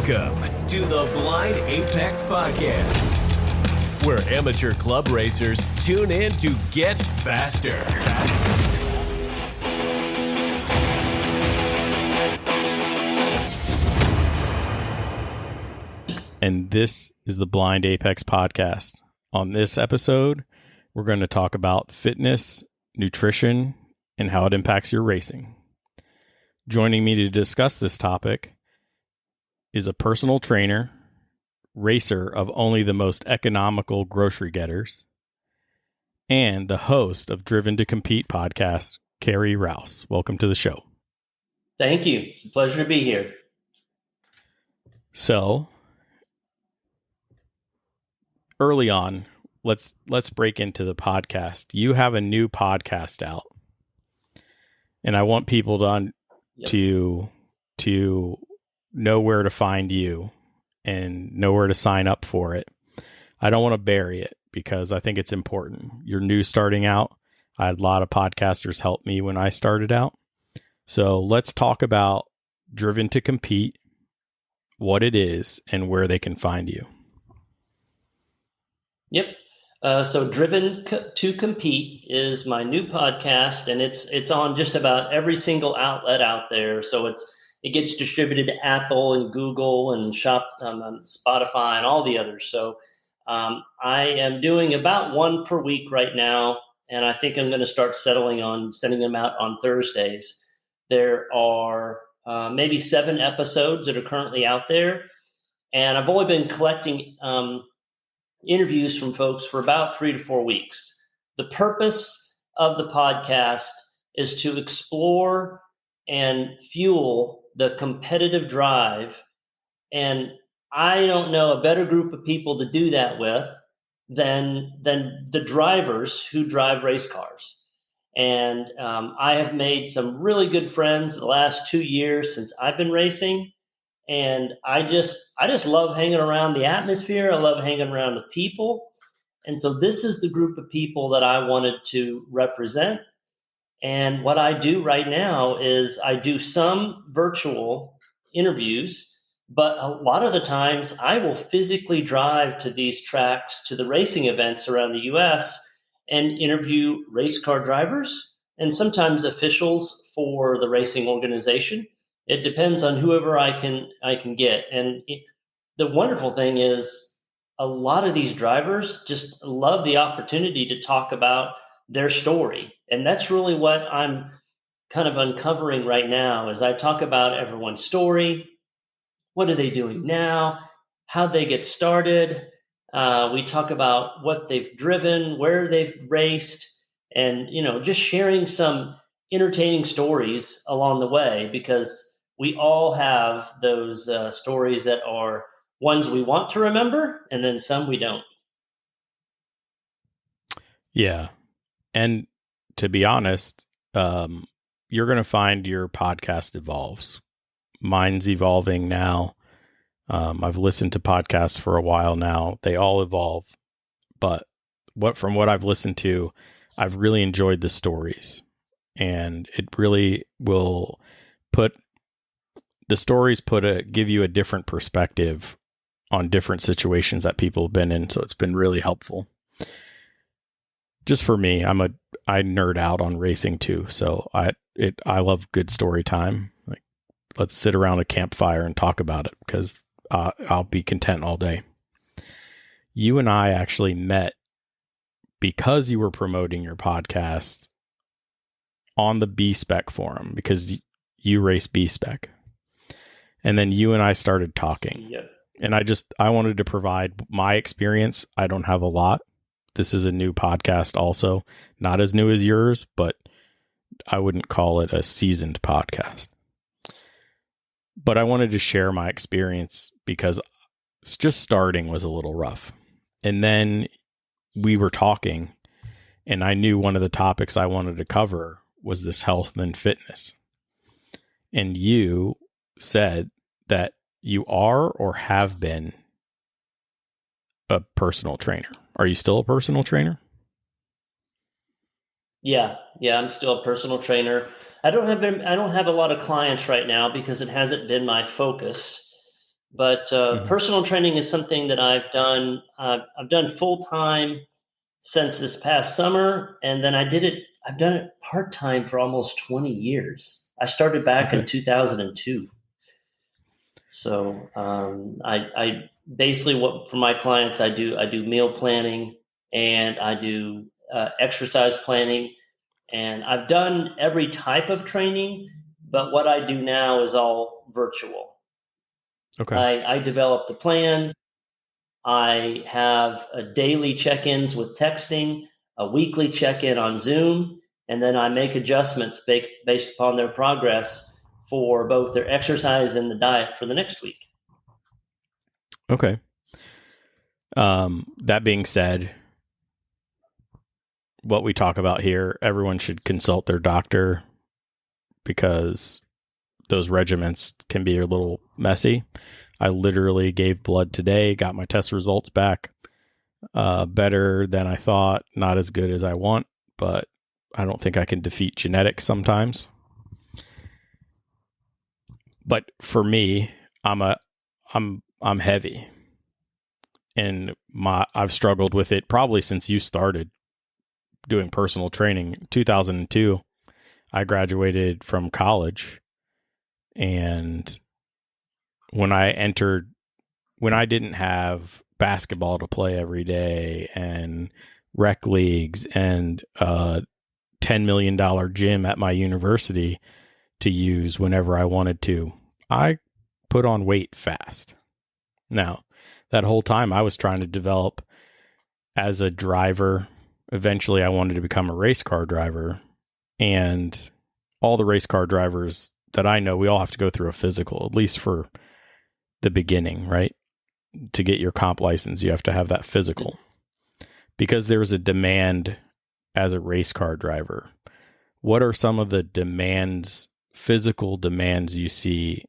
Welcome to the Blind Apex Podcast, where amateur club racers tune in to get faster. And this is the Blind Apex Podcast. On this episode, we're going to talk about fitness, nutrition, and how it impacts your racing. Joining me to discuss this topic is a personal trainer, racer of only the most economical grocery getters, and the host of Driven to Compete podcast, Carey Rouse. Welcome to the show. Thank you. It's a pleasure to be here. So, early on, let's break into the podcast. You have a new podcast out, and I want people to know where to find you and know where to sign up for it. I don't want to bury it because I think it's important. You're new starting out. I had a lot of podcasters help me when I started out. So let's talk about Driven to Compete, what it is, and where they can find you. Yep. So Driven to Compete is my new podcast, and it's on just about every single outlet out there. So it gets distributed to Apple and Google and Spotify and all the others. So I am doing about one per week right now, and I think I'm going to start settling on sending them out on Thursdays. There are maybe 7 episodes that are currently out there, and I've only been collecting interviews from folks for about 3 to 4 weeks. The purpose of the podcast is to explore and fuel the competitive drive. And I don't know a better group of people to do that with than the drivers who drive race cars. And I have made some really good friends the last 2 years since I've been racing. And I just love hanging around the atmosphere. I love hanging around the people. And so this is the group of people that I wanted to represent. And what I do right now is I do some virtual interviews, but a lot of the times I will physically drive to these tracks, to the racing events around the U.S. and interview race car drivers and sometimes officials for the racing organization. It depends on whoever I can get. And the wonderful thing is a lot of these drivers just love the opportunity to talk about their story. And that's really what I'm kind of uncovering right now as I talk about everyone's story. What are they doing now? How'd they get started? We talk about what they've driven, where they've raced, and, just sharing some entertaining stories along the way, because we all have those stories that are ones we want to remember, and then some we don't. Yeah. And to be honest, you're going to find your podcast evolves. Mine's evolving now. I've listened to podcasts for a while now. They all evolve. But from what I've listened to, I've really enjoyed the stories. And it really will give you a different perspective on different situations that people have been in. So it's been really helpful. Just for me, I nerd out on racing too. So I love good story time. Like, let's sit around a campfire and talk about it, because I'll be content all day. You and I actually met because you were promoting your podcast on the B-Spec forum, because you race B-Spec. And then you and I started talking. Yep. And I wanted to provide my experience. I don't have a lot. This is a new podcast also. Not as new as yours, but I wouldn't call it a seasoned podcast. But I wanted to share my experience because just starting was a little rough. And then we were talking, and I knew one of the topics I wanted to cover was this health and fitness. And you said that you are or have been a personal trainer. Are you still a personal trainer? Yeah, I'm still a personal trainer. I don't have a lot of clients right now because it hasn't been my focus. But Mhm. personal training is something that I've done. I've done full time since this past summer, and then I've done it part time for almost 20 years. I started back in Okay. 2002. So I basically, what for my clients I do meal planning, and I do exercise planning, and I've done every type of training, but what I do now is all virtual. Okay. I develop the plans. I have a daily check-ins with texting, a weekly check-in on Zoom, and then I make adjustments based upon their progress for both their exercise and the diet for the next week. Okay. That being said, what we talk about here, everyone should consult their doctor because those regimens can be a little messy. I literally gave blood today, got my test results back. Better than I thought, not as good as I want, but I don't think I can defeat genetics sometimes. But for me, I'm heavy, and I've struggled with it probably since you started doing personal training. 2002, I graduated from college, and when I entered, when I didn't have basketball to play every day and rec leagues and $10 million gym at my university to use whenever I wanted to, I put on weight fast. Now, that whole time I was trying to develop as a driver. Eventually, I wanted to become a race car driver. And all the race car drivers that I know, we all have to go through a physical, at least for the beginning, right? To get your comp license, you have to have that physical because there's a demand as a race car driver. What are some of the demands, physical demands you see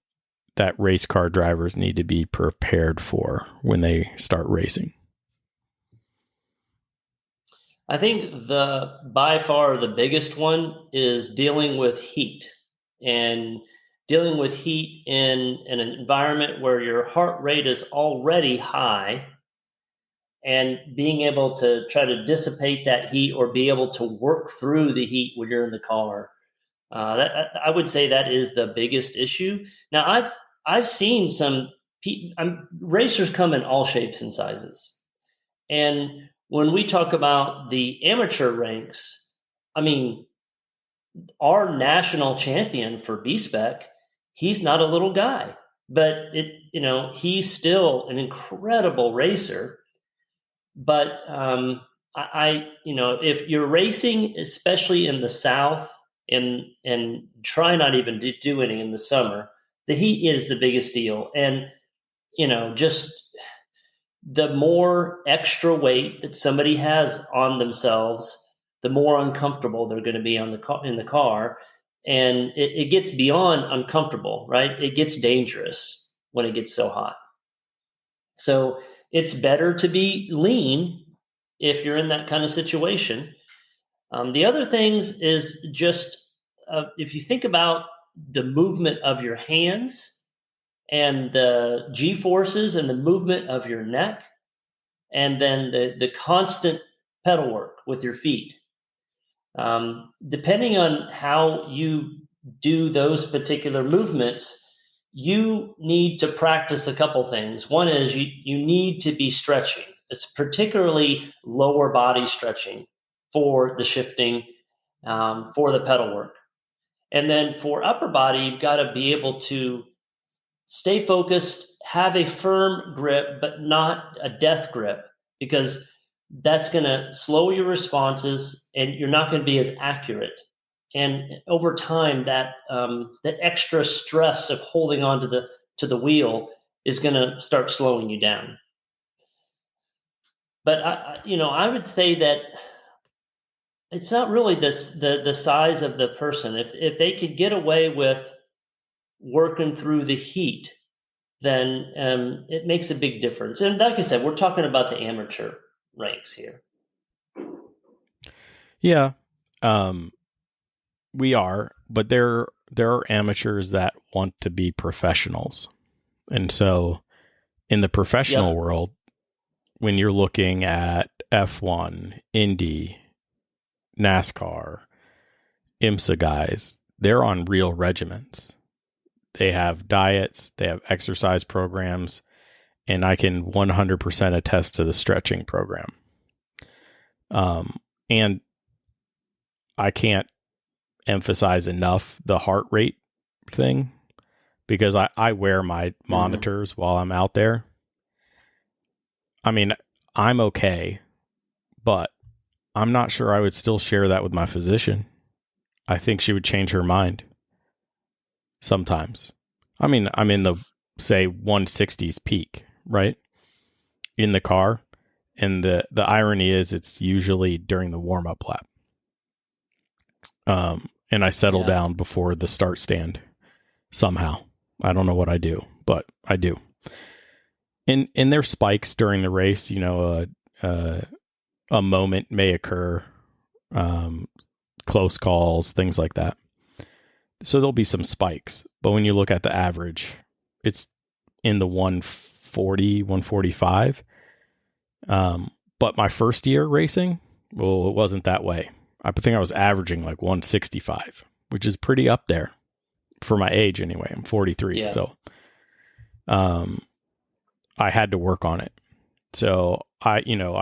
that race car drivers need to be prepared for when they start racing? I think the by far the biggest one is dealing with heat, and dealing with heat in an environment where your heart rate is already high, and being able to try to dissipate that heat or be able to work through the heat when you're in the car. I would say that is the biggest issue. Now I've seen some racers come in all shapes and sizes, and when we talk about the amateur ranks, I mean, our national champion for B-Spec, he's not a little guy, but he's still an incredible racer. But if you're racing, especially in the South, and try not even to do any in the summer, the heat is the biggest deal, and just the more extra weight that somebody has on themselves, the more uncomfortable they're going to be in the car, and it gets beyond uncomfortable, right? It gets dangerous when it gets so hot. So it's better to be lean if you're in that kind of situation. The other things is just if you think about the movement of your hands and the G forces and the movement of your neck, and then the constant pedal work with your feet. Depending on how you do those particular movements, you need to practice a couple things. One is you need to be stretching. It's particularly lower body stretching for the shifting, for the pedal work. And then for upper body, you've got to be able to stay focused, have a firm grip, but not a death grip, because that's going to slow your responses and you're not going to be as accurate. And over time, that extra stress of holding on to the wheel is going to start slowing you down. But I would say that it's not really the size of the person. If they could get away with working through the heat, then it makes a big difference. And like I said, we're talking about the amateur ranks here. Yeah, um, we are, but there are amateurs that want to be professionals, and so In the professional Yep. world, when you're looking at F1, Indy, NASCAR, IMSA guys, they're on real regimens. They have diets, they have exercise programs, and I can 100% attest to the stretching program. And I can't emphasize enough the heart rate thing, because I wear my monitors while I'm out there. I mean, I'm okay, but I'm not sure I would still share that with my physician. I think she would change her mind sometimes. I mean, I'm in the, say, 160s peak, right? In the car. And the irony is it's usually during the warm-up lap. And I settle down before the start stand somehow. I don't know what I do, but I do. And there's spikes during the race. You know, a moment may occur, close calls, things like that. So there'll be some spikes. But when you look at the average, it's in the 140, 145. But my first year racing, well, it wasn't that way. I think I was averaging like 165, which is pretty up there for my age anyway. I'm 43. Yeah. So I had to work on it. So I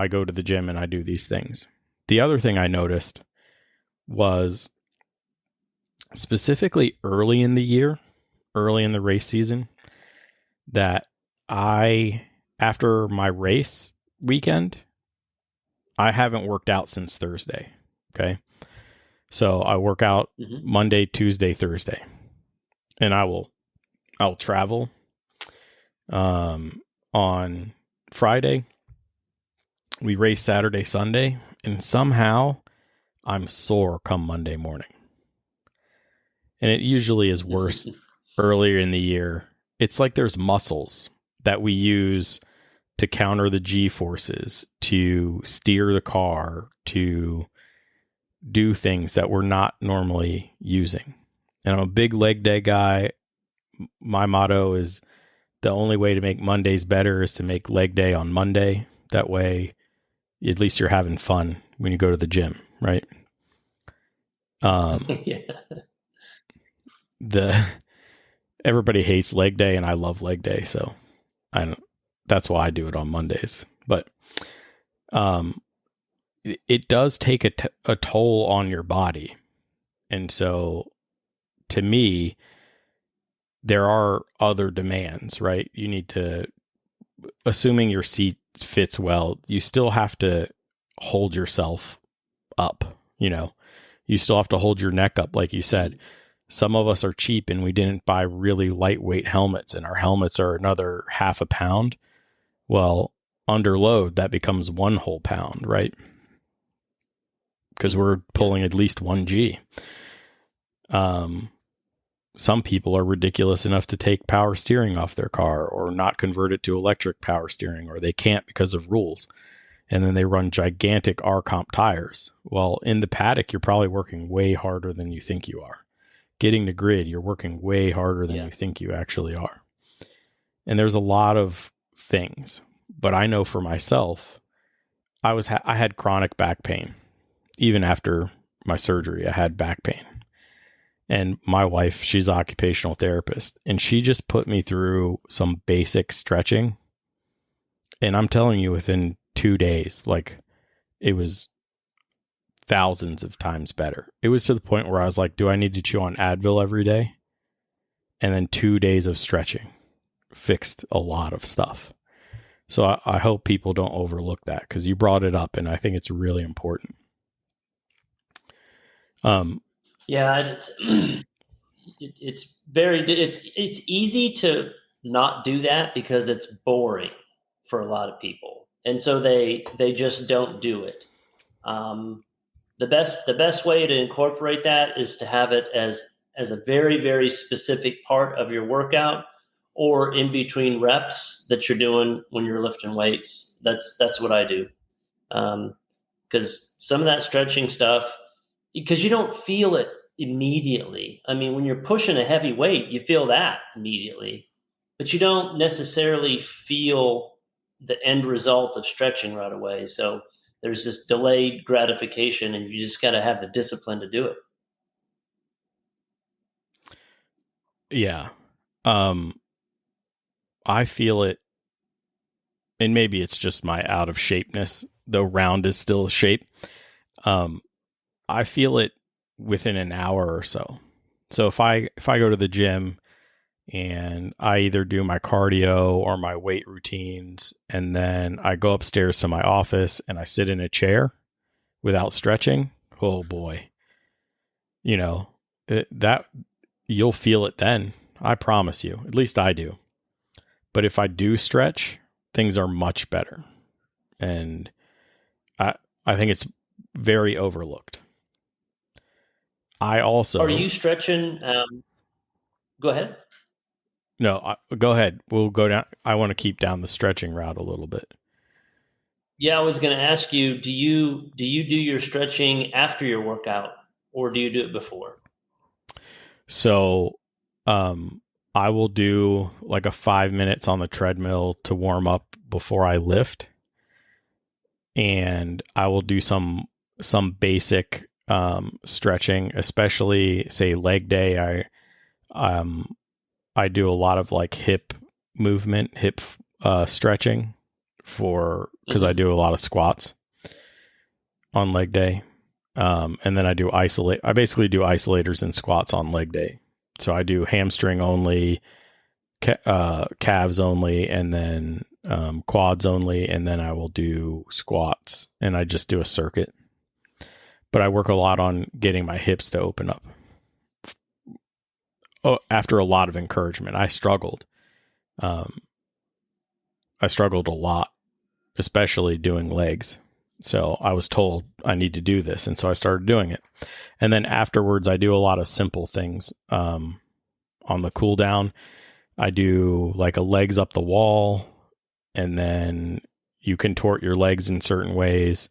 go to the gym and I do these things. The other thing I noticed was specifically early in the year, early in the race season, that after my race weekend, I haven't worked out since Thursday. Okay. So I work out Monday, Tuesday, Thursday, and I'll travel, on Friday. We race Saturday, Sunday, and somehow I'm sore come Monday morning. And it usually is worse earlier in the year. It's like there's muscles that we use to counter the G-forces, to steer the car, to do things that we're not normally using. And I'm a big leg day guy. My motto is the only way to make Mondays better is to make leg day on Monday. That way, at least you're having fun when you go to the gym, right? Everybody hates leg day, and I love leg day, so that's why I do it on Mondays. But it does take a toll on your body. And so to me, there are other demands, right? You need to, assuming your seat fits well, you still have to hold yourself up, you still have to hold your neck up. Like you said, some of us are cheap and we didn't buy really lightweight helmets, and our helmets are another half a pound. Well, under load, that becomes 1 whole pound, right? Because we're pulling at least 1G. Some people are ridiculous enough to take power steering off their car or not convert it to electric power steering, or they can't because of rules. And then they run gigantic R-Comp tires. Well, in the paddock, you're probably working way harder than you think you are. Getting to grid, you're working way harder than you think you actually are. And there's a lot of things. But I know for myself, I had chronic back pain. Even after my surgery, I had back pain. And my wife, she's an occupational therapist, and she just put me through some basic stretching. And I'm telling you, within 2 days, like, it was thousands of times better. It was to the point where I was like, do I need to chew on Advil every day? And then 2 days of stretching fixed a lot of stuff. So I hope people don't overlook that, because you brought it up, and I think it's really important. It's easy to not do that because it's boring for a lot of people, and so they just don't do it. The best way to incorporate that is to have it as a very, very specific part of your workout, or in between reps that you're doing when you're lifting weights. That's what I do, because some of that stretching stuff, because you don't feel it immediately. I mean, when you're pushing a heavy weight, you feel that immediately, but you don't necessarily feel the end result of stretching right away. So there's this delayed gratification, and you just got to have the discipline to do it. Yeah. I feel it, and maybe it's just my out of shapeness, though round is still a shape. I feel it within an hour or so. So if I go to the gym and I either do my cardio or my weight routines, and then I go upstairs to my office and I sit in a chair without stretching, oh boy, that you'll feel it then. I promise you. At least I do. But if I do stretch, things are much better. And I think it's very overlooked. I also... Are you stretching? Go ahead. No, go ahead. We'll go down. I want to keep down the stretching route a little bit. Yeah, I was going to ask you, do you do your stretching after your workout, or do you do it before? So, I will do like a 5 minutes on the treadmill to warm up before I lift. And I will do some basic stretching, especially say leg day. I do a lot of like hip movement, hip stretching because I do a lot of squats on leg day. And then I basically do isolators and squats on leg day. So I do hamstring only, calves only, and then quads only, and then I will do squats, and I just do a circuit. But I work a lot on getting my hips to open up. After a lot of encouragement, I struggled. I struggled a lot, especially doing legs. So I was told I need to do this, and so I started doing it. And then afterwards, I do a lot of simple things. On the cool down, I do like a legs up the wall, and then you contort your legs in certain ways.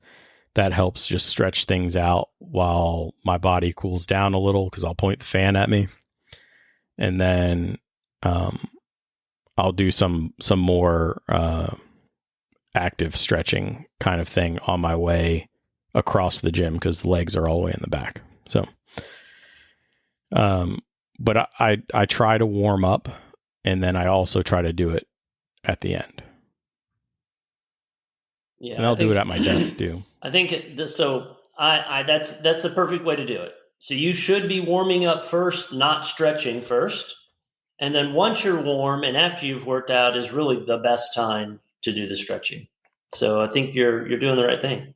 That helps just stretch things out while my body cools down a little, because I'll point the fan at me. And then I'll do some more active stretching kind of thing on my way across the gym, because the legs are all the way in the back. So, but I try to warm up, and then I also try to do it at the end. Yeah, and I'll do it at my desk too. I think so. That's the perfect way to do it. So you should be warming up first, not stretching first. And then once you're warm and after you've worked out is really the best time to do the stretching. So I think you're doing the right thing.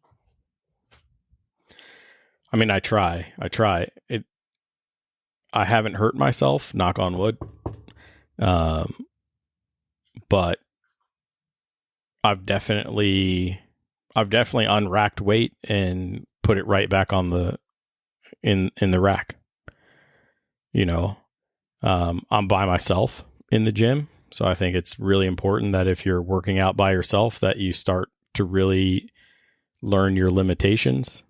I mean, I try it. I haven't hurt myself, knock on wood. But I've definitely unracked weight and put it right back on the in the rack. I'm by myself in the gym, so I think it's really important that if you're working out by yourself, that you start to really learn your limitations.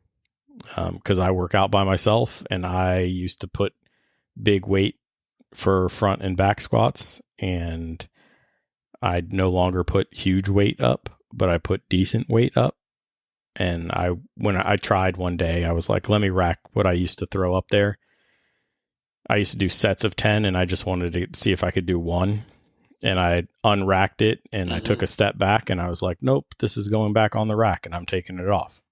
Because I work out by myself, and I used to put big weight for front and back squats, and I no longer put huge weight up, but I put decent weight up. And when I tried one day, I was like, let me rack what I used to throw up there. I used to do sets of 10, and I just wanted to see if I could do one. And I unracked it, and I took a step back, and I was like, nope, this is going back on the rack, and I'm taking it off.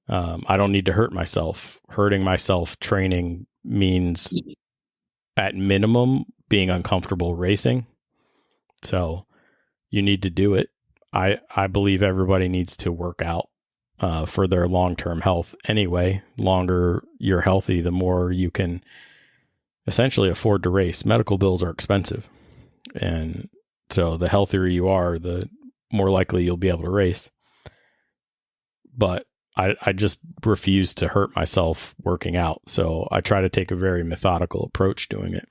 I don't need to hurt myself. Hurting myself training means, at minimum, being uncomfortable racing. So you need to do it. I believe everybody needs to work out for their long-term health anyway. Longer you're healthy, the more you can essentially afford to race. Medical bills are expensive. And so the healthier you are, the more likely you'll be able to race. But I just refuse to hurt myself working out. So I try to take a very methodical approach doing it.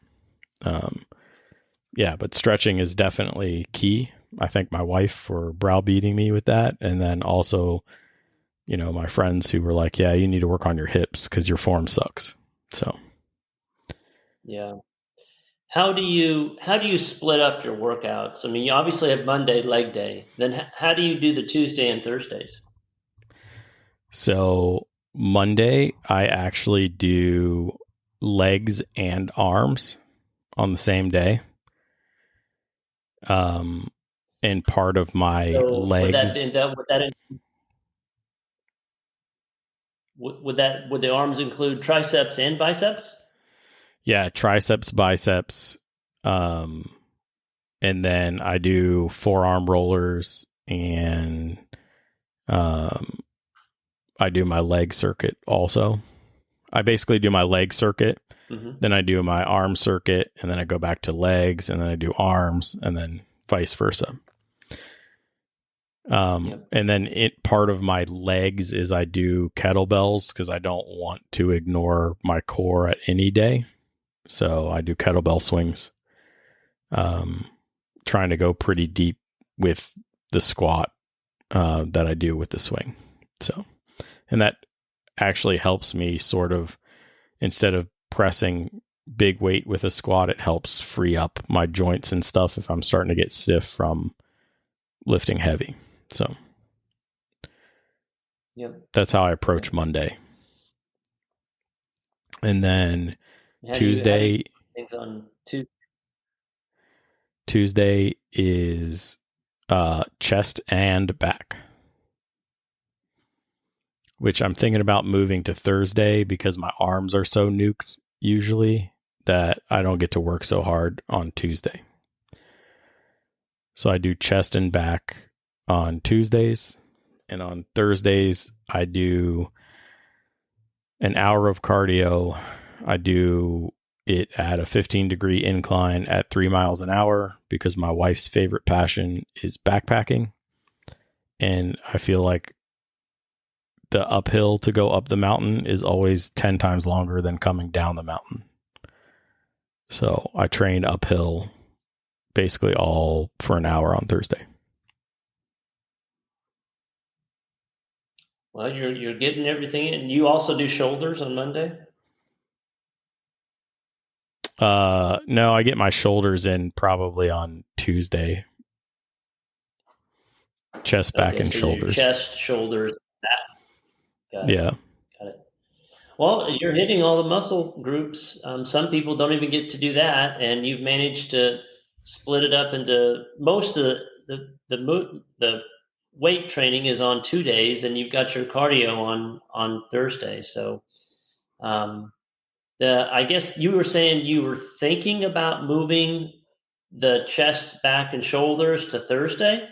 But stretching is definitely key. I thank my wife for browbeating me with that. And then also, my friends who were like, yeah, you need to work on your hips because your form sucks. So. Yeah. how do you split up your workouts? I mean, you obviously have Monday leg day. Then how do you do the Tuesday and Thursdays? So Monday, I actually do legs and arms on the same day. And part of my So legs, would the arms include triceps and biceps? yeah, triceps, biceps, um, and then I do forearm rollers and I do my leg circuit also. I basically do my leg circuit, then I do my arm circuit, and then I go back to legs, and then I do arms, and then vice versa. And then part of my legs is I do kettlebells because I don't want to ignore my core at any day. So I do kettlebell swings, trying to go pretty deep with the squat that I do with the swing. So, and that actually helps me sort of, instead of pressing big weight with a squat, it helps free up my joints and stuff if I'm starting to get stiff from lifting heavy. So that's how I approach Monday. And then Tuesday, things on Tuesday is chest and back, which I'm thinking about moving to Thursday because my arms are so nuked usually that I don't get to work so hard on Tuesday. So I do chest and back on Tuesdays, and on Thursdays I do an hour of cardio. I do it at a 15-degree incline at 3 miles an hour because my wife's favorite passion is backpacking. And I feel like the uphill to go up the mountain is always 10 times longer than coming down the mountain. So I train uphill basically all for an hour on Thursday. Well, you're getting everything in. You also do shoulders on Monday? No, I get my shoulders in probably on Tuesday. Chest, back, and so shoulders. Chest, shoulders, back. Yeah. Got it. Well, you're hitting all the muscle groups. Some people don't even get to do that, and you've managed to split it up into most of the weight training is on 2 days, and you've got your cardio on Thursday. So, I guess you were saying you were thinking about moving the chest, back, and shoulders to Thursday.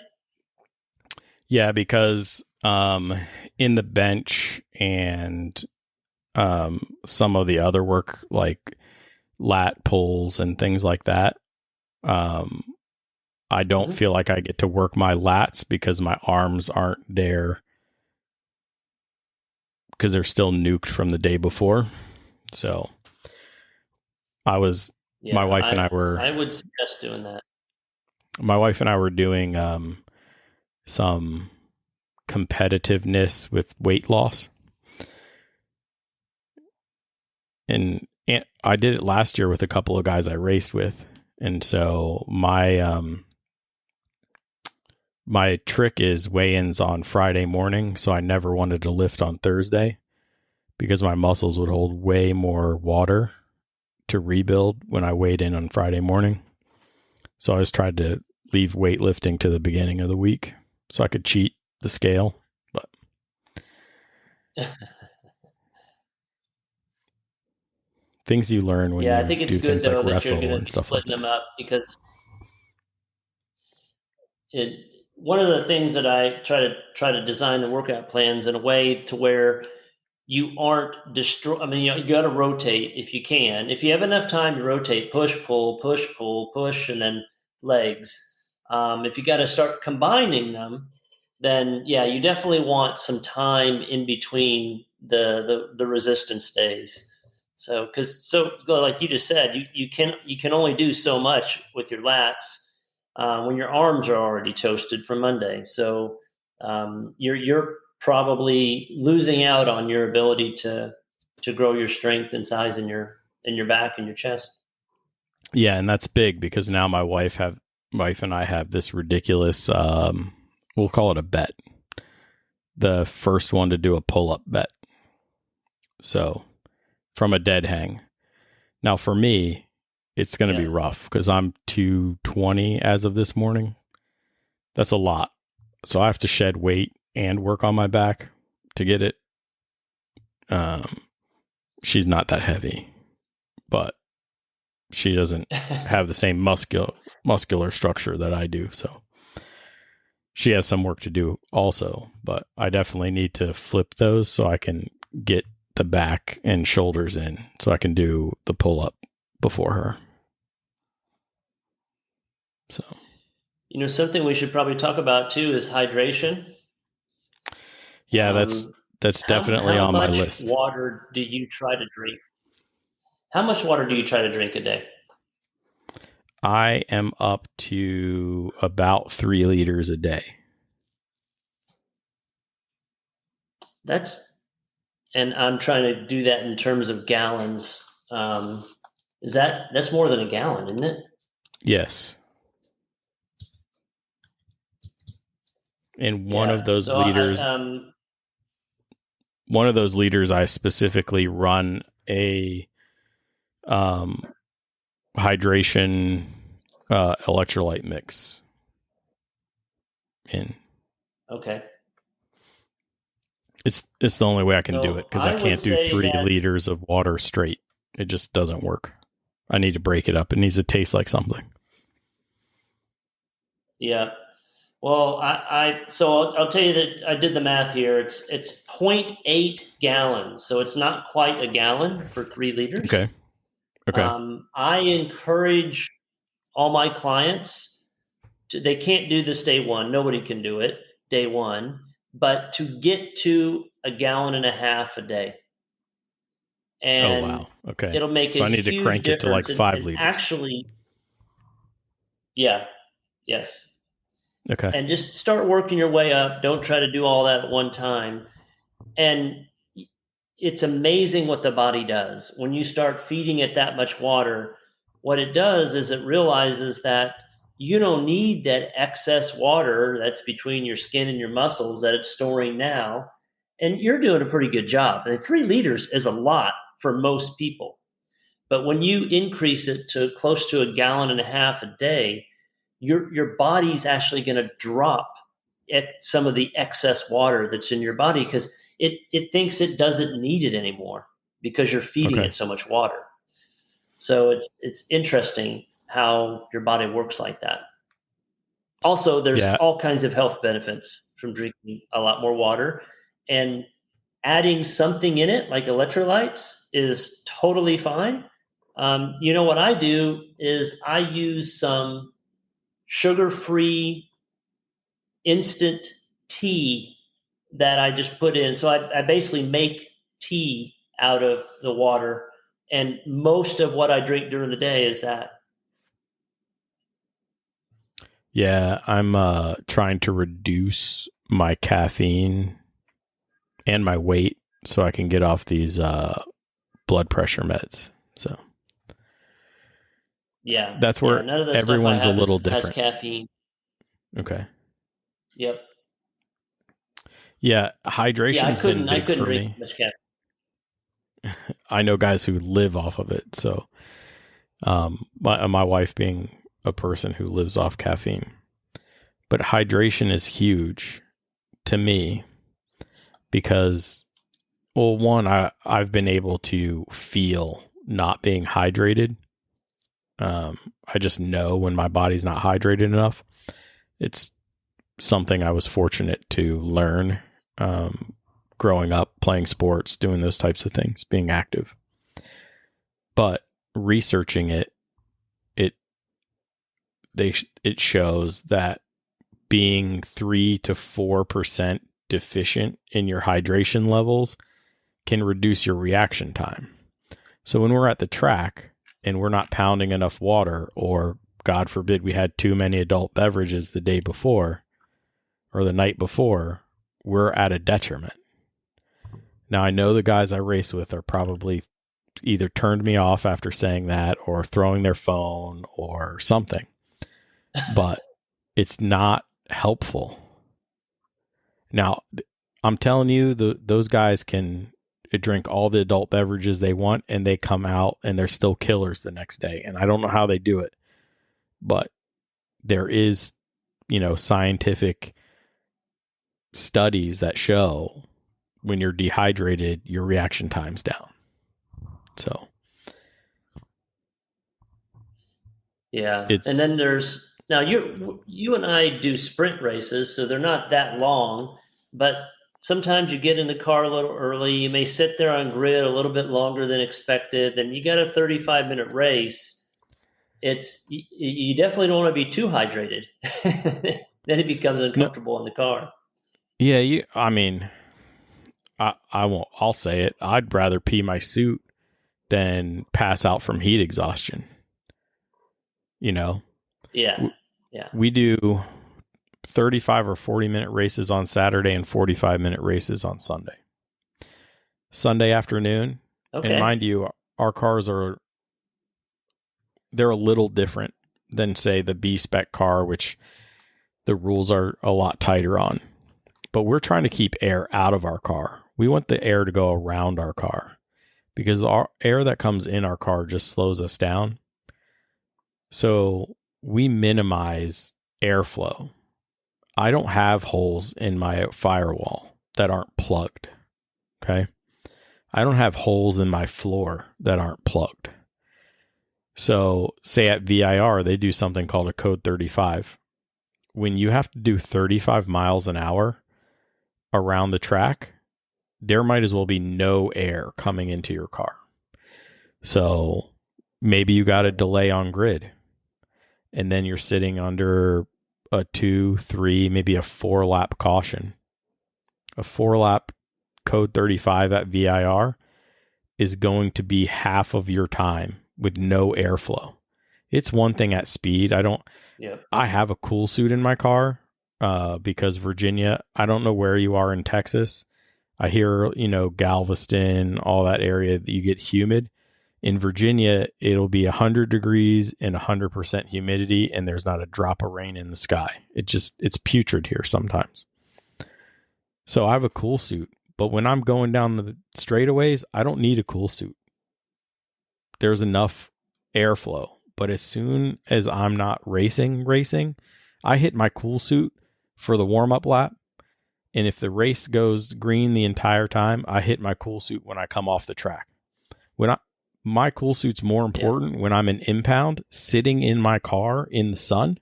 Yeah, because in the bench and some of the other work like lat pulls and things like that, I don't feel like I get to work my lats because my arms aren't there because they're still nuked from the day before. So my wife and I would suggest doing that. My wife and I were doing some competitiveness with weight loss. And I did it last year with a couple of guys I raced with. And so my trick is weigh-ins on Friday morning. So I never wanted to lift on Thursday because my muscles would hold way more water to rebuild when I weighed in on Friday morning. So I just tried to leave weightlifting to the beginning of the week so I could cheat the scale. But things you learn when I think you it's do good things though like that you're wrestle going to and be stuff like splitting them that. up because one of the things that I try to design the workout plans in a way to where you aren't I mean, you got to rotate if you can. If you have enough time to rotate, push, push, and then legs. If you got to start combining them, then yeah, you definitely want some time in between the resistance days. So, like you just said, you can only do so much with your lats when your arms are already toasted from Monday. So you're probably losing out on your ability to grow your strength and size in your back and your chest. Yeah, and that's big because now my wife and I have this ridiculous we'll call it a bet. The first one to do a pull-up bet. So, from a dead hang. Now for me, it's going to be rough because I'm 220 as of this morning. That's a lot. So I have to shed weight and work on my back to get it. She's not that heavy, but she doesn't have the same muscular structure that I do. So she has some work to do also, but I definitely need to flip those so I can get the back and shoulders in so I can do the pull up before her. So, something we should probably talk about too is hydration. Yeah, that's definitely on my list. How much water do you try to drink? How much water do you try to drink a day? I am up to about 3 liters a day. And I'm trying to do that in terms of gallons. That's more than a gallon, isn't it? Yes. And one of those liters, I specifically run a hydration electrolyte mix in. Okay. It's the only way I can do it because I can't do 3 liters of water straight. It just doesn't work. I need to break it up. It needs to taste like something. Yeah. Well, I'll tell you that I did the math here. It's 0.8 gallons, so it's not quite a gallon for 3 liters. Okay. I encourage all my clients they can't do this day one. Nobody can do it day one, but to get to 1.5 gallons a day. And oh wow. Okay. It'll make so I need to crank it to like 5 liters. Actually, yeah. Yes. Okay. And just start working your way up. Don't try to do all that at one time. And it's amazing what the body does. When you start feeding it that much water, what it does is it realizes that you don't need that excess water that's between your skin and your muscles that it's storing now. And you're doing a pretty good job. And 3 liters is a lot for most people. But when you increase it to close to 1.5 gallons a day, your body's actually going to drop some of the excess water that's in your body because it thinks it doesn't need it anymore because you're feeding it so much water. So it's interesting how your body works like that. Also, there's all kinds of health benefits from drinking a lot more water, and adding something in it like electrolytes is totally fine. What I do is I use some sugar-free instant tea that I just put in. So I basically make tea out of the water, and most of what I drink during the day is that. Yeah, I'm trying to reduce my caffeine and my weight so I can get off these blood pressure meds. So yeah, that's where none of the everyone's stuff I have a little has different. Caffeine. Okay. Yep. Yeah, hydration's been big for drink me. Much caffeine. I know guys who live off of it. So my wife being a person who lives off caffeine. But hydration is huge to me because, well, one, I've been able to feel not being hydrated. I just know when my body's not hydrated enough. It's something I was fortunate to learn growing up, playing sports, doing those types of things, being active. But researching it shows that being 3 to 4% deficient in your hydration levels can reduce your reaction time. So when we're at the track and we're not pounding enough water, or God forbid we had too many adult beverages the day before or the night before, we're at a detriment. Now I know the guys I race with are probably either turned me off after saying that or throwing their phone or something. But it's not helpful. Now, I'm telling you, those guys can drink all the adult beverages they want, and they come out and they're still killers the next day. And I don't know how they do it, but there is, scientific studies that show when you're dehydrated, your reaction time's down. So, yeah. And then now you and I do sprint races, so they're not that long, but sometimes you get in the car a little early. You may sit there on grid a little bit longer than expected. Then you got a 35-minute race. You definitely don't want to be too hydrated. Then it becomes uncomfortable in the car. Yeah, I won't. I'll say it. I'd rather pee my suit than pass out from heat exhaustion. Yeah. We do 35 or 40-minute races on Saturday and 45-minute races on Sunday. Sunday afternoon. Okay. And mind you, our cars they're a little different than, say, the B-Spec car, which the rules are a lot tighter on. But we're trying to keep air out of our car. We want the air to go around our car because the air that comes in our car just slows us down. So we minimize airflow. I don't have holes in my firewall that aren't plugged. Okay. I don't have holes in my floor that aren't plugged. So say at VIR, they do something called a code 35. When you have to do 35 miles an hour around the track, there might as well be no air coming into your car. So maybe you got a delay on grid, and then you're sitting under a 2, 3, maybe a 4-lap caution. A 4-lap code 35 at VIR is going to be half of your time with no airflow. It's one thing at speed. I have a cool suit in my car because Virginia, I don't know where you are in Texas. I hear, Galveston, all that area that you get humid. In Virginia, it'll be 100 degrees and 100% humidity, and there's not a drop of rain in the sky. It's putrid here sometimes. So I have a cool suit, but when I'm going down the straightaways, I don't need a cool suit. There's enough airflow. But as soon as I'm not racing, I hit my cool suit for the warm-up lap. And if the race goes green the entire time, I hit my cool suit when I come off the track. My cool suit's more important when I'm in impound, sitting in my car in the sun.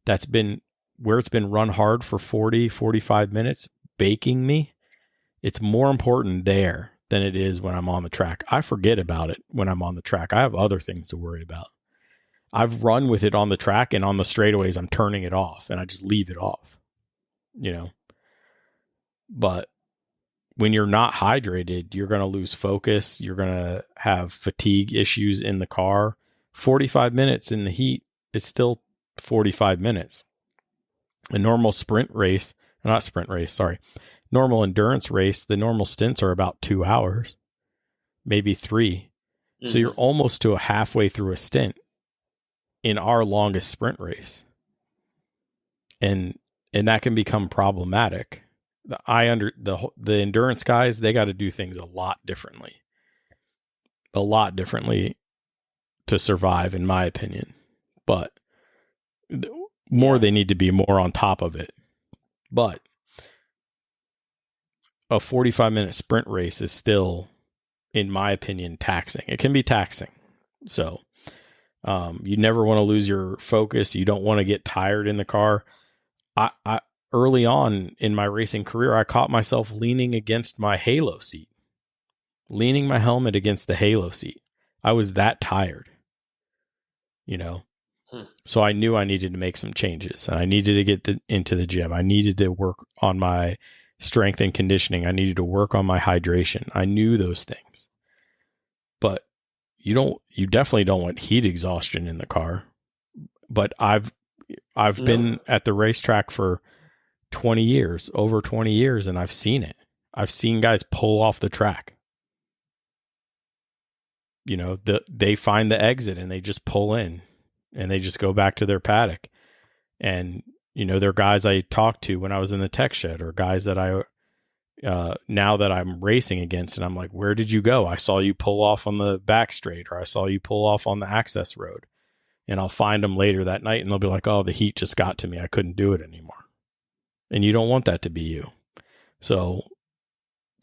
That's been where it's been run hard for 40, 45 minutes, baking me. It's more important there than it is when I'm on the track. I forget about it when I'm on the track. I have other things to worry about. I've run with it on the track, and on the straightaways, I'm turning it off, and I just leave it off, But when you're not hydrated, you're going to lose focus. You're going to have fatigue issues in the car. 45 minutes in the heat is still 45 minutes. A normal normal endurance race, the normal stints are about 2 hours, maybe 3. Mm-hmm. So you're almost to a halfway through a stint in our longest sprint race. And that can become problematic. The endurance guys, they got to do things a lot differently to survive, in my opinion. But they need to be more on top of it. But a 45-minute sprint race is still, in my opinion, taxing. It can be taxing. So you never want to lose your focus. You don't want to get tired in the car. I early on in my racing career, I caught myself leaning against my halo seat, leaning my helmet against the halo seat. I was that tired, So I knew I needed to make some changes, and I needed to get into the gym. I needed to work on my strength and conditioning. I needed to work on my hydration. I knew those things, but you definitely don't want heat exhaustion in the car. But I've been at the racetrack for over 20 years, and I've seen it. I've seen guys pull off the track. they find the exit and they just pull in and they just go back to their paddock. And, they're guys I talked to when I was in the tech shed, or guys that now that I'm racing against, and I'm like, where did you go? I saw you pull off on the back straight, or I saw you pull off on the access road. And I'll find them later that night and they'll be like, oh, the heat just got to me. I couldn't do it anymore. And you don't want that to be you. So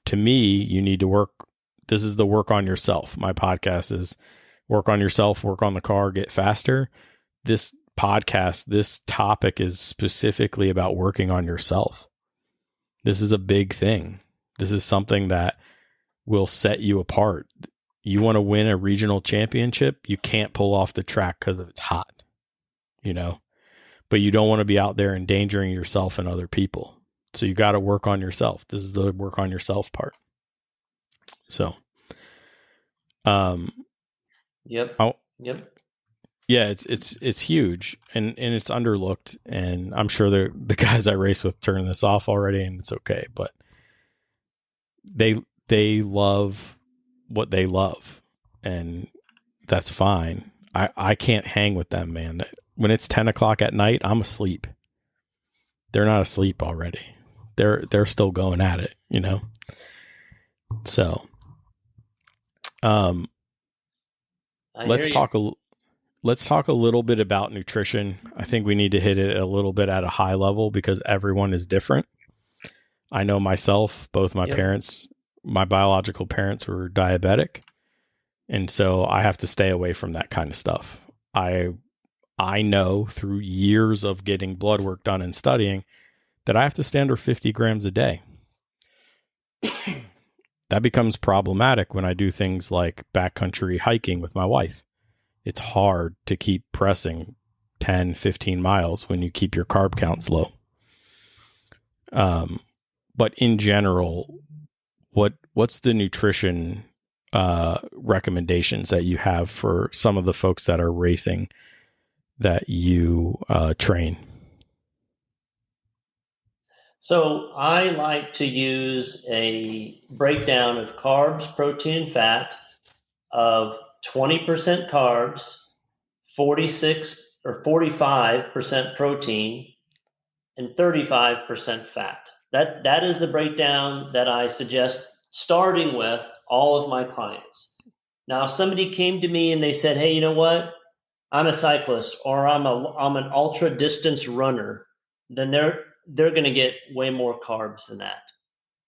to me, you need to work. This is the work on yourself. My podcast is work on yourself, work on the car, get faster. This podcast, this topic is specifically about working on yourself. This is a big thing. This is something that will set you apart. You want to win a regional championship, you can't pull off the track because it's hot, but you don't want to be out there endangering yourself and other people. So you got to work on yourself. This is the work on yourself part. So, yep. Yeah, it's huge and it's underlooked, and I'm sure the guys I race with turn this off already, and it's okay, but they love what they love, and that's fine. I can't hang with them, man. When it's 10 o'clock at night, I'm asleep. They're not asleep already. They're still going at it, So, let's talk a little bit about nutrition. I think we need to hit it a little bit at a high level because everyone is different. I know myself, both my parents, my biological parents were diabetic. And so I have to stay away from that kind of stuff. I know through years of getting blood work done and studying that I have to stay under 50 grams a day. That becomes problematic when I do things like backcountry hiking with my wife. It's hard to keep pressing 10, 15 miles when you keep your carb counts low. But in general, what's the nutrition recommendations that you have for some of the folks that are racing that you train? So I like to use a breakdown of carbs, protein, and fat of 20% carbs, 46 or 45% protein, and 35% fat. That is the breakdown that I suggest starting with all of my clients. Now, if somebody came to me and they said, hey, you know what? I'm a cyclist, or I'm an ultra distance runner, then they're going to get way more carbs than that.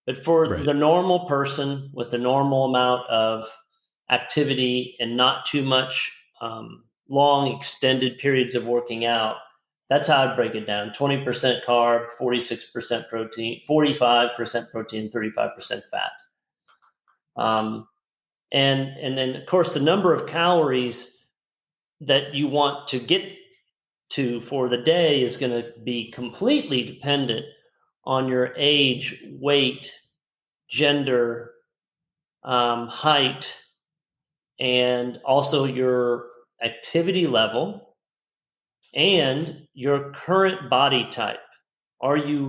But for the normal person with the normal amount of activity and not too much long extended periods of working out, that's how I'd break it down. 20% carb, 46% protein, 45% protein, 35% fat. And then, of course, the number of calories that you want to get to for the day is going to be completely dependent on your age, weight, gender, height, and also your activity level and your current body type. Are you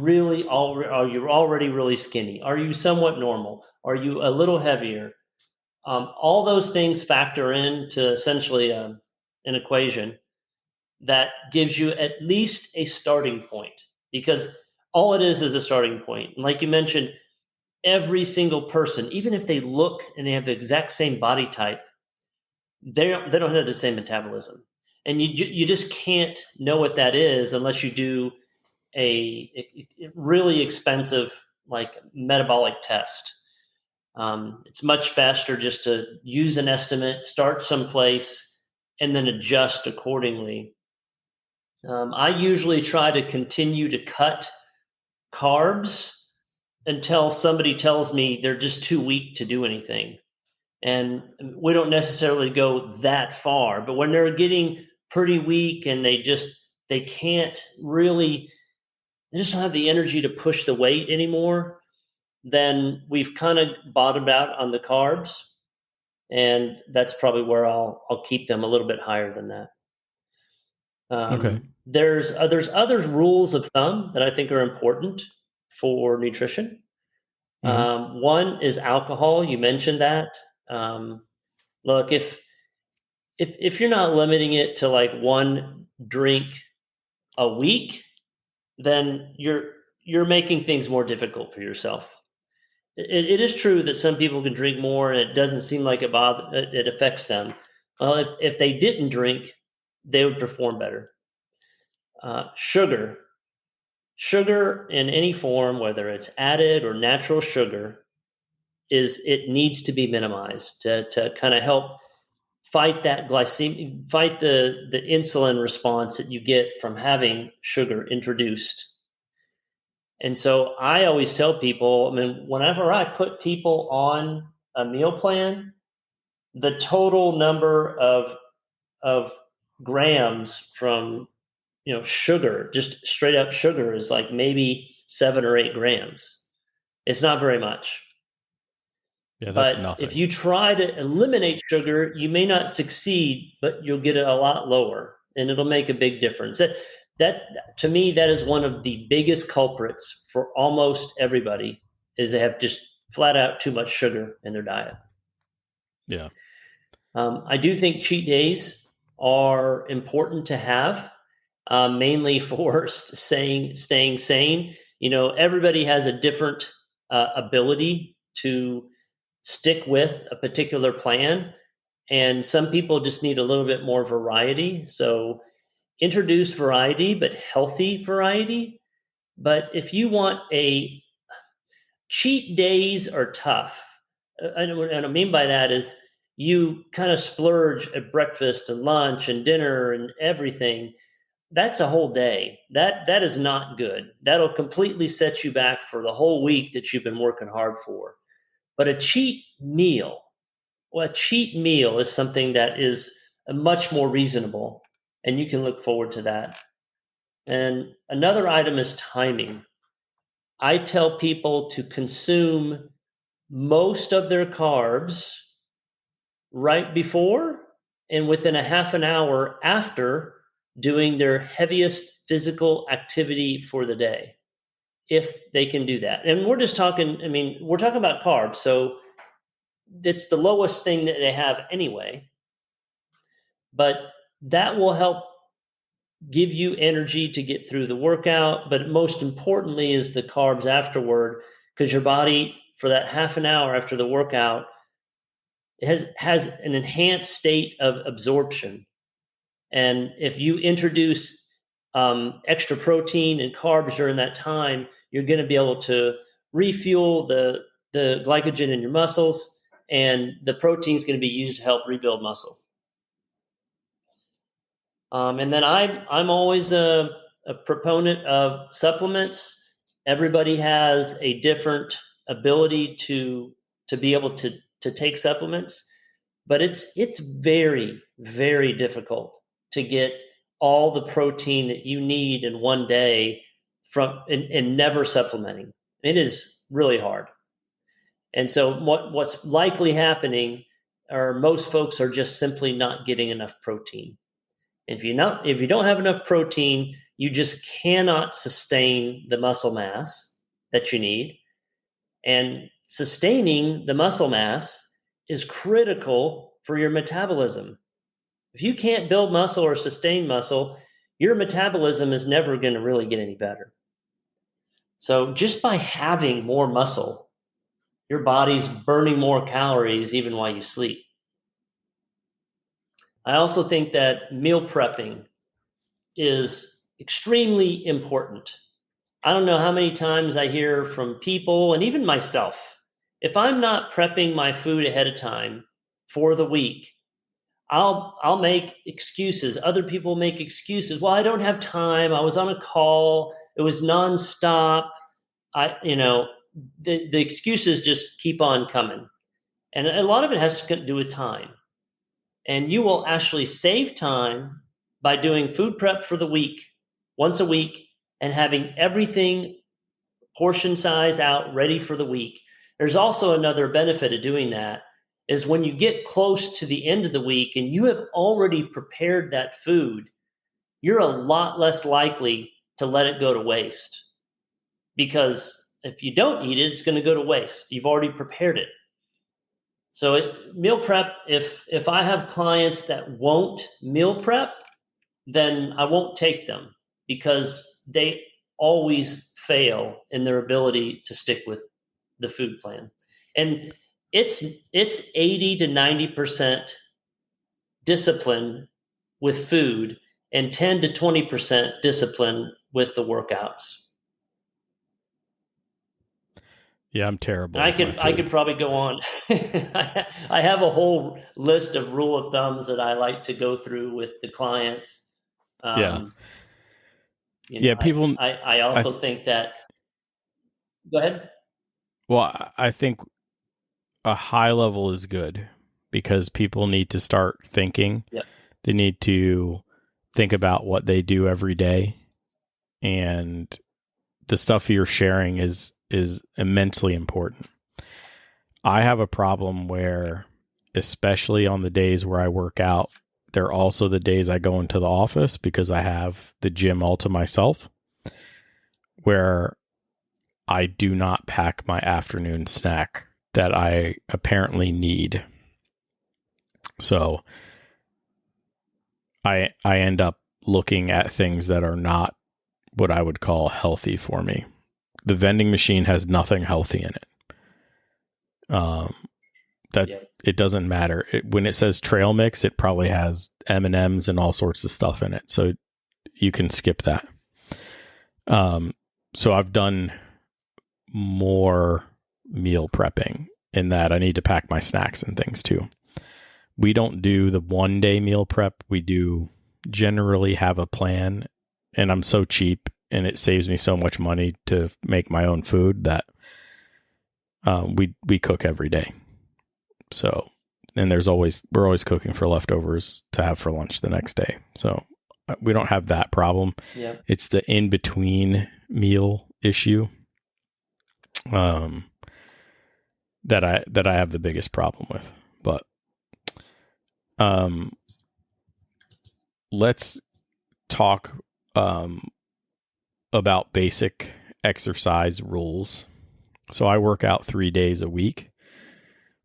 already really skinny? Are you somewhat normal? Are you a little heavier? All those things factor into essentially an equation that gives you at least a starting point, because all it is a starting point. And like you mentioned, every single person, even if they look and they have the exact same body type, they don't have the same metabolism. And you just can't know what that is unless you do a really expensive like metabolic test. It's much faster just to use an estimate, start someplace, and then adjust accordingly. I usually try to continue to cut carbs until somebody tells me they're just too weak to do anything. And we don't necessarily go that far, but when they're getting pretty weak and they just don't have the energy to push the weight anymore, then we've kind of bottomed out on the carbs, and that's probably where I'll keep them a little bit higher than that. Okay. There's other rules of thumb that I think are important for nutrition. Mm-hmm. One is alcohol. You mentioned that. Look, if you're not limiting it to like one drink a week, then you're making things more difficult for yourself. It is true that some people can drink more and it doesn't seem like it affects them. Well, if they didn't drink, they would perform better. Sugar in any form, whether it's added or natural sugar, it needs to be minimized to kind of help fight that glycemic, fight the insulin response that you get from having sugar introduced. And so I always tell people, I mean, whenever I put people on a meal plan, the total number of grams from sugar, just straight up sugar, is like maybe 7 or 8 grams. It's not very much. Yeah, that's But if nothing. you try to eliminate sugar, you may not succeed, but you'll get it a lot lower, and it'll make a big difference. That to me, that is one of the biggest culprits for almost everybody, is they have just flat out too much sugar in their diet. Yeah. I do think cheat days are important to have, mainly for staying sane. Everybody has a different ability to stick with a particular plan, and some people just need a little bit more variety. So introduce variety, but healthy variety. But if you want cheat days are tough. And what I mean by that is you kind of splurge at breakfast and lunch and dinner and everything. That's a whole day. That is not good. That'll completely set you back for the whole week that you've been working hard for. But a cheat meal, well, a cheat meal is something that is much more reasonable, and you can look forward to that. And another item is timing. I tell people to consume most of their carbs right before and within a half an hour after doing their heaviest physical activity for the day, if they can do that. And we're just talking, we're talking about carbs, so it's the lowest thing that they have anyway, but that will help give you energy to get through the workout. But most importantly is the carbs afterward, because your body, for that half an hour after the workout, has an enhanced state of absorption. And if you introduce extra protein and carbs during that time, you're going to be able to refuel the glycogen in your muscles, and the protein is going to be used to help rebuild muscle. And then I'm always a proponent of supplements. Everybody has a different ability to be able to take supplements, but it's very, very difficult to get all the protein that you need in one day from and never supplementing. It is really hard. And so what's likely happening are most folks are just simply not getting enough protein. If you don't have enough protein, you just cannot sustain the muscle mass that you need. And sustaining the muscle mass is critical for your metabolism. If you can't build muscle or sustain muscle, your metabolism is never going to really get any better. So just by having more muscle, your body's burning more calories even while you sleep. I also think that meal prepping is extremely important. I don't know how many times I hear from people, and even myself, if I'm not prepping my food ahead of time for the week, I'll make excuses. Other people make excuses. Well, I don't have time. I was on a call. It was nonstop. The excuses just keep on coming. And a lot of it has to do with time. And you will actually save time by doing food prep for the week, once a week, and having everything portion size out ready for the week. There's also another benefit of doing that, is when you get close to the end of the week and you have already prepared that food, you're a lot less likely to let it go to waste. Because if you don't eat it, it's going to go to waste. You've already prepared it. So meal prep, if I have clients that won't meal prep, then I won't take them because they always fail in their ability to stick with the food plan. And it's 80 to 90% discipline with food and 10 to 20% discipline with the workouts. Yeah, I'm terrible. I could probably go on. I have a whole list of rule of thumbs that I like to go through with the clients. Yeah. You know, Yeah, people I I also think that. Go ahead. well, I think a high level is good because people need to start thinking. Yep. They need to think about what they do every day, and the stuff you're sharing is immensely important. I have a problem where, especially on the days where I work out, they're also the days I go into the office because I have the gym all to myself, where I do not pack my afternoon snack that I apparently need. So I end up looking at things that are not what I would call healthy for me. The vending machine has nothing healthy in it. It doesn't matter. When it says trail mix, it probably has M&Ms and all sorts of stuff in it. So you can skip that. So I've done more meal prepping in that I need to pack my snacks and things too. We don't do the 1 day meal prep. We do generally have a plan, and I'm so cheap and it saves me so much money to make my own food that we cook every day. So, and we're always cooking for leftovers to have for lunch the next day. So we don't have that problem. Yeah. It's the in between meal issue that I have the biggest problem with. But let's talk about basic exercise rules. So I work out 3 days a week,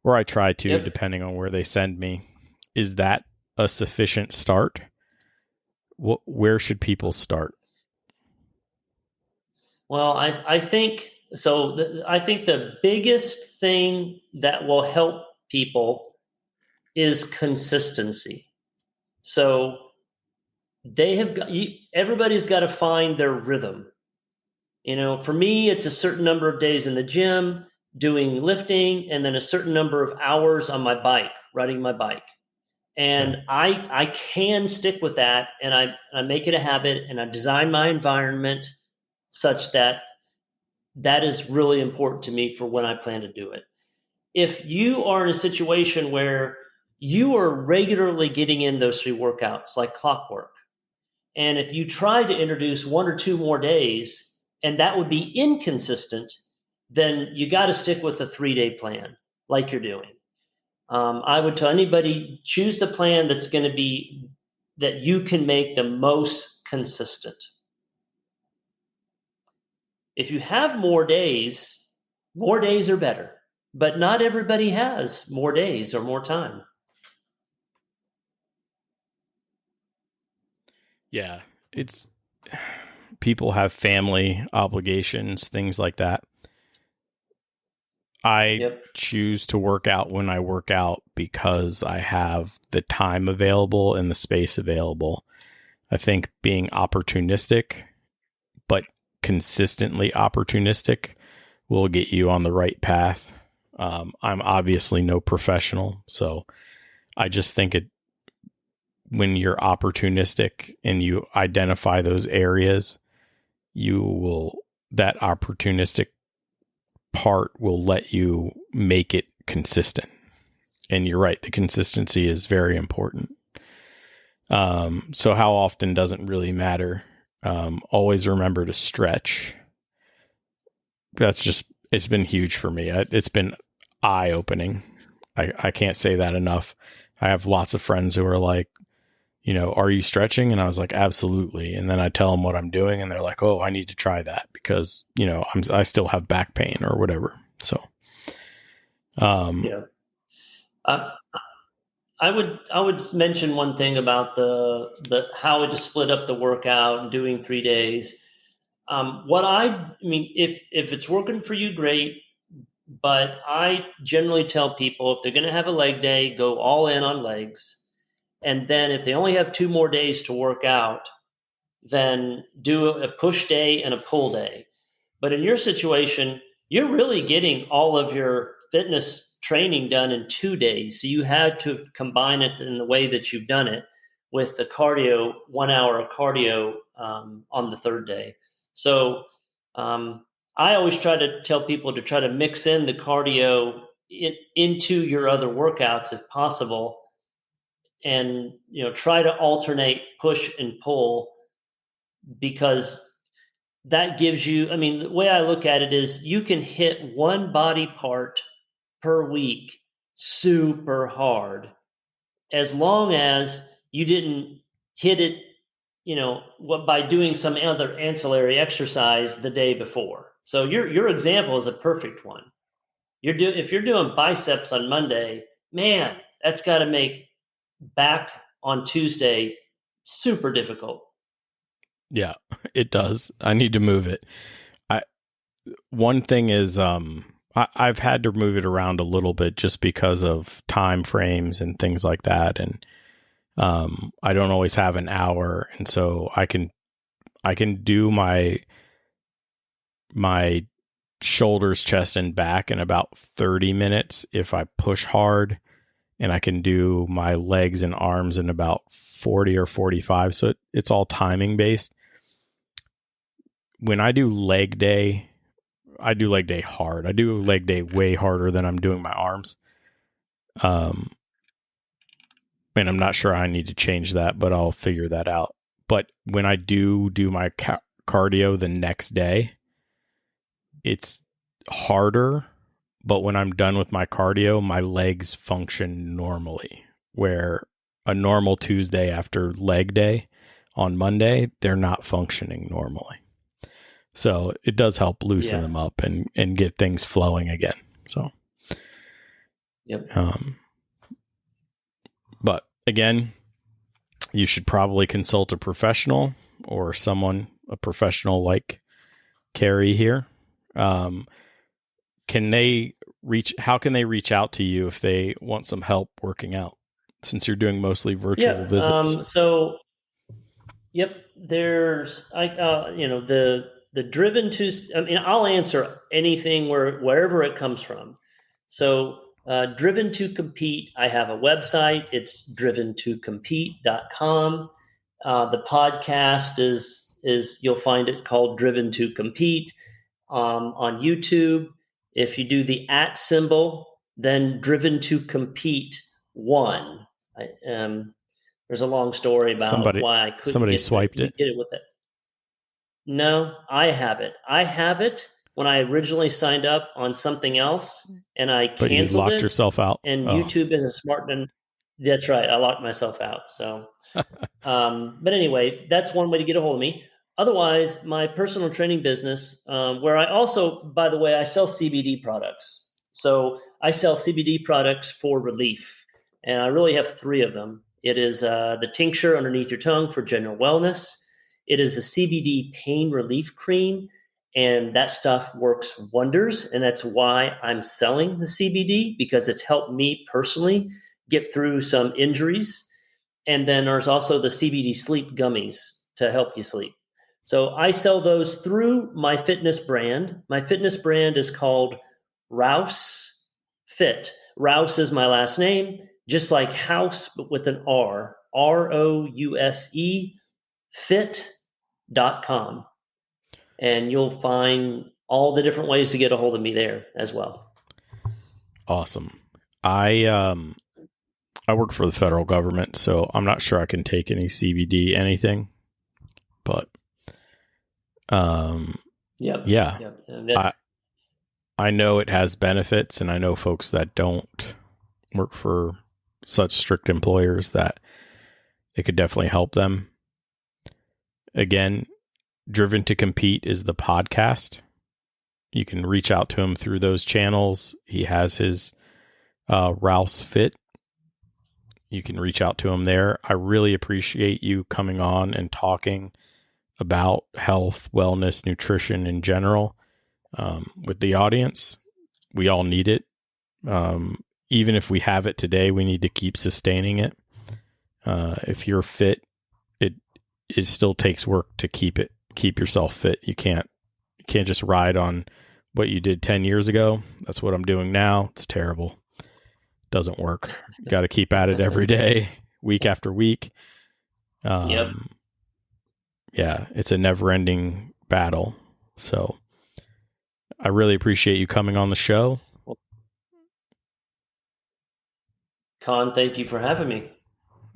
or I try to, depending on where they send me. Is that a sufficient start? Where should people start? Well, I think so. I think the biggest thing that will help people is consistency. So everybody's got to find their rhythm. You know, for me, it's a certain number of days in the gym doing lifting, and then a certain number of hours on my bike, riding my bike. And I can stick with that, and I make it a habit, and I design my environment such that is really important to me for when I plan to do it. If you are in a situation where you are regularly getting in those 3 workouts like clockwork, and if you try to introduce 1 or 2 more days, and that would be inconsistent, then you got to stick with a 3-day plan like you're doing. I would tell anybody, choose the plan that's going to be that you can make the most consistent. If you have more days are better, but not everybody has more days or more time. Yeah, people have family obligations, things like that. I choose to work out when I work out because I have the time available and the space available. I think being opportunistic, but consistently opportunistic, will get you on the right path. I'm obviously no professional, so I just think when you're opportunistic and you identify those areas, that opportunistic part will let you make it consistent. And you're right, the consistency is very important. So how often doesn't really matter. Always remember to stretch. It's been huge for me. It's been eye-opening. I can't say that enough. I have lots of friends who are like, are you stretching? And I was like, absolutely. And then I tell them what I'm doing and they're like, oh, I need to try that because, I still have back pain or whatever. So, Uh, I would mention one thing about the how to split up the workout and doing 3 days. I mean, if it's working for you, great. But I generally tell people if they're going to have a leg day, go all in on legs. And then if they only have 2 more days to work out, then do a push day and a pull day. But in your situation, you're really getting all of your fitness training done in 2 days. So you had to combine it in the way that you've done it with the cardio, 1 hour of cardio on the third day. So um, I always try to tell people to try to mix in the cardio into your other workouts if possible, and try to alternate push and pull, because that gives you, I mean, the way I look at it is you can hit one body part per week super hard as long as you didn't hit it, by doing some other ancillary exercise the day before. So your example is a perfect one. If you're doing biceps on Monday, man, that's got to make back on Tuesday super difficult. Yeah, it does. I need to move it. One thing is, I've had to move it around a little bit just because of time frames and things like that. And, I don't always have an hour. And so I can do my shoulders, chest, and back in about 30 minutes if I push hard, and I can do my legs and arms in about 40 or 45. So it's all timing based. When I do leg day, I do leg day hard. I do leg day way harder than I'm doing my arms. And I'm not sure I need to change that, but I'll figure that out. But when I do my cardio the next day, it's harder. But when I'm done with my cardio, my legs function normally. Where a normal Tuesday after leg day on Monday, they're not functioning normally. So it does help loosen them up and get things flowing again. So, yep. But again, you should probably consult a professional or a professional like Carey here. How can they reach out to you if they want some help working out, since you're doing mostly virtual visits? There's the driven to, I mean, I'll answer anything wherever it comes from. So driven to compete, I have a website. It's driventocompete.com. The podcast is you'll find it called Driven to Compete on YouTube. If you do the @ symbol, then Driven to Compete 1. There's a long story about why I couldn't get swiped it. Get it with it. No, I have it. I have it when I originally signed up on something else, and I canceled it. But you locked yourself out. And YouTube isn't smart enough. That's right. I locked myself out. So, but anyway, that's one way to get a hold of me. Otherwise, my personal training business, where I also, by the way, I sell CBD products. So I sell CBD products for relief, and I really have 3 of them. It is the tincture underneath your tongue for general wellness. It is a CBD pain relief cream, and that stuff works wonders. And that's why I'm selling the CBD, because it's helped me personally get through some injuries. And then there's also the CBD sleep gummies to help you sleep. So I sell those through my fitness brand. My fitness brand is called Rouse Fit. Rouse is my last name, just like house, but with an R. ROUSE fit.com. And you'll find all the different ways to get a hold of me there as well. Awesome. I work for the federal government, so I'm not sure I can take any CBD anything, but I know it has benefits, and I know folks that don't work for such strict employers that it could definitely help them. Again, Driven to Compete is the podcast. You can reach out to him through those channels. He has his Rouse Fit. You can reach out to him there. I really appreciate you coming on and talking about health, wellness, nutrition in general with the audience. We all need it. Even if we have it today, we need to keep sustaining it. If you're fit, it still takes work to keep yourself fit. You can't just ride on what you did 10 years ago. That's what I'm doing now. It's terrible. Doesn't work. Got to keep at it every day, week after week. Yep. Yeah, it's a never-ending battle. So I really appreciate you coming on the show. Con, thank you for having me.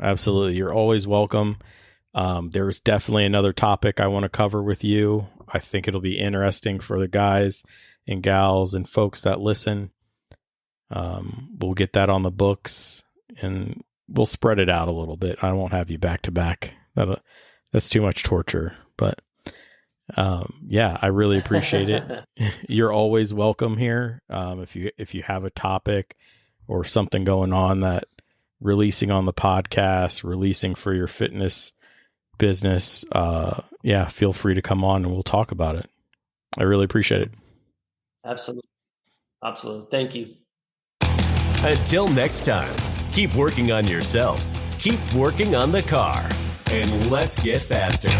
Absolutely. You're always welcome. There's definitely another topic I want to cover with you. I think it'll be interesting for the guys and gals and folks that listen. We'll get that on the books and we'll spread it out a little bit. I won't have you back to back. That's too much torture, but yeah, I really appreciate it. You're always welcome here. If you have a topic or something going on that releasing on the podcast, releasing for your fitness business, yeah, feel free to come on and we'll talk about it. I really appreciate it. Absolutely. Thank you. Until next time, keep working on yourself, keep working on the car, and let's get faster.